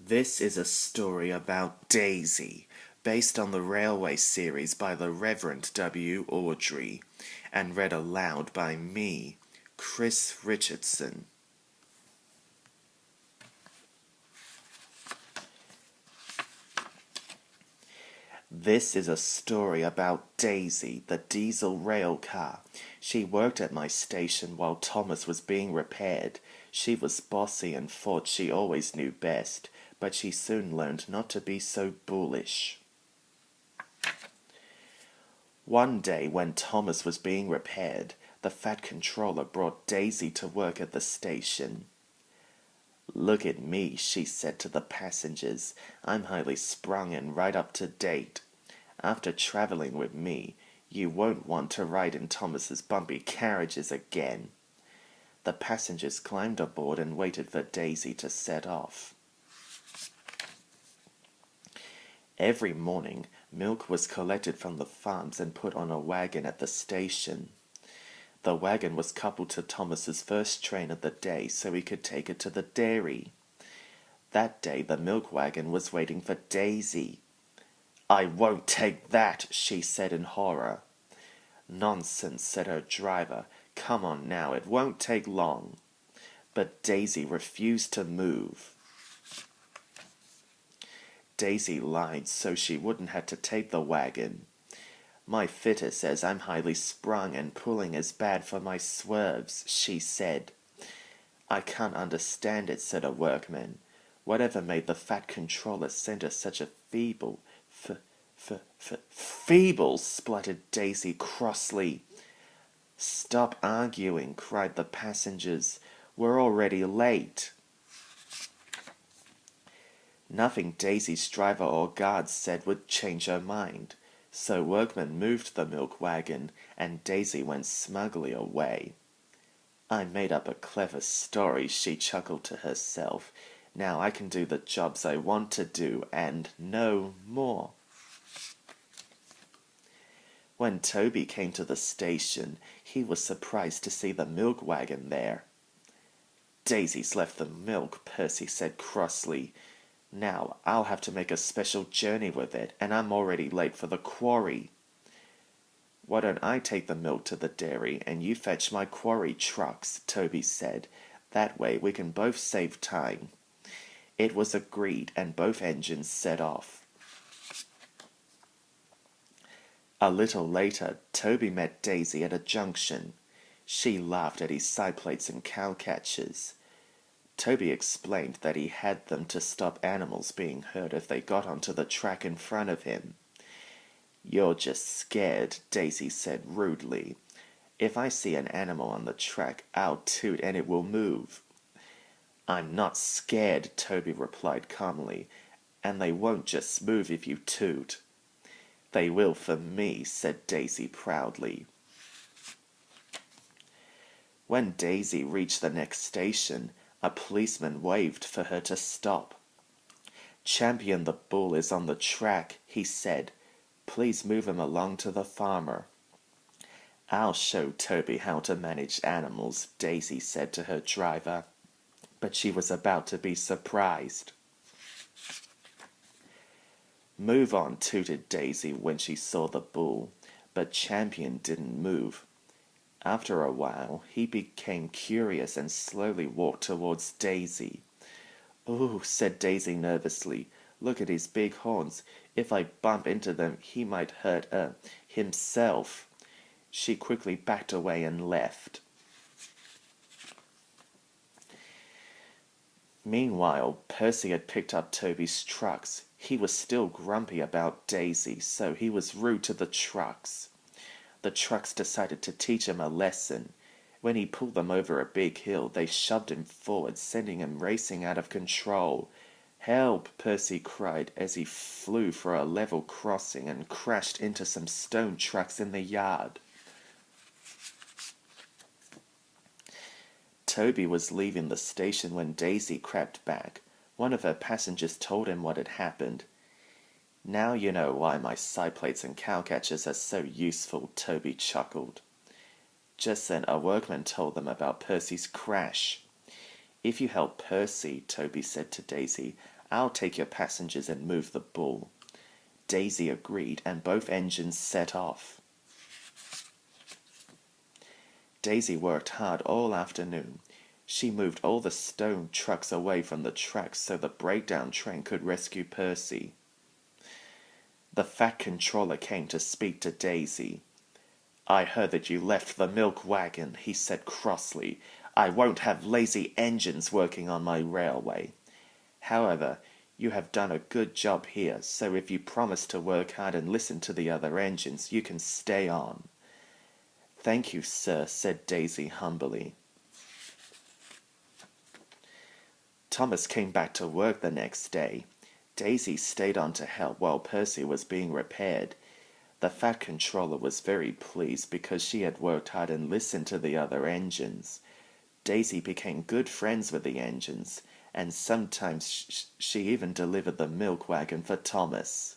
This is a story about Daisy, based on the Railway series by the Reverend W. Awdry, and read aloud by me, Chris Richardson. This is a story about Daisy, the diesel rail car. She worked at my station while Thomas was being repaired. She was bossy and thought she always knew best, but she soon learned not to be so bullish. One day when Thomas was being repaired, the Fat Controller brought Daisy to work at the station. "Look at me," she said to the passengers. "I'm highly sprung and right up to date. After traveling with me, you won't want to ride in Thomas's bumpy carriages again." The passengers climbed aboard and waited for Daisy to set off. Every morning, milk was collected from the farms and put on a wagon at the station. The wagon was coupled to Thomas's first train of the day so he could take it to the dairy. That day the milk wagon was waiting for Daisy. "I won't take that," she said in horror. "Nonsense," said her driver. "Come on now, it won't take long." But Daisy refused to move. Daisy lied so she wouldn't have to take the wagon. "My fitter says I'm highly sprung and pulling is bad for my swerves," she said. "I can't understand it," said a workman. "Whatever made the Fat Controller send her such a feeble, feeble," spluttered Daisy crossly. "Stop arguing," cried the passengers. "We're already late." Nothing Daisy's driver or guards said would change her mind, so workmen moved the milk wagon, and Daisy went smugly away. "I made up a clever story," she chuckled to herself. "Now I can do the jobs I want to do, and no more." When Toby came to the station, he was surprised to see the milk wagon there. "Daisy's left the milk," Percy said crossly. "Now I'll have to make a special journey with it, and I'm already late for the quarry." "Why don't I take the milk to the dairy and you fetch my quarry trucks?" Toby said. "That way we can both save time." It was agreed, and both engines set off. A little later, Toby met Daisy at a junction. She laughed at his side plates and cowcatchers. Toby explained that he had them to stop animals being hurt if they got onto the track in front of him. "You're just scared," Daisy said rudely. "If I see an animal on the track, I'll toot and it will move." "I'm not scared," Toby replied calmly, "and they won't just move if you toot." "They will for me," said Daisy proudly. When Daisy reached the next station, a policeman waved for her to stop. "Champion the Bull is on the track," he said. "Please move him along to the farmer." "I'll show Toby how to manage animals," Daisy said to her driver. But she was about to be surprised. "Move on," tooted Daisy when she saw the bull, but Champion didn't move. After a while, he became curious and slowly walked towards Daisy. "Oh," said Daisy nervously, "look at his big horns. If I bump into them, he might hurt, himself." She quickly backed away and left. Meanwhile, Percy had picked up Toby's trucks. He was still grumpy about Daisy, so he was rude to the trucks. The trucks decided to teach him a lesson. When he pulled them over a big hill, they shoved him forward, sending him racing out of control. "Help!" Percy cried as he flew for a level crossing and crashed into some stone trucks in the yard. Toby was leaving the station when Daisy crept back. One of her passengers told him what had happened. "Now you know why my side plates and cowcatchers are so useful," Toby chuckled. Just then a workman told them about Percy's crash. "If you help Percy," Toby said to Daisy, I'll take your passengers and move the bull." Daisy agreed, and both engines set off. Daisy worked hard all afternoon. She moved all the stone trucks away from the tracks so the breakdown train could rescue Percy. The Fat Controller came to speak to Daisy. "I heard that you left the milk wagon," he said crossly. "I won't have lazy engines working on my railway. However, you have done a good job here, so if you promise to work hard and listen to the other engines, you can stay on." "Thank you, sir," said Daisy humbly. Thomas came back to work the next day. Daisy stayed on to help while Percy was being repaired. The Fat Controller was very pleased because she had worked hard and listened to the other engines. Daisy became good friends with the engines, and sometimes she even delivered the milk wagon for Thomas.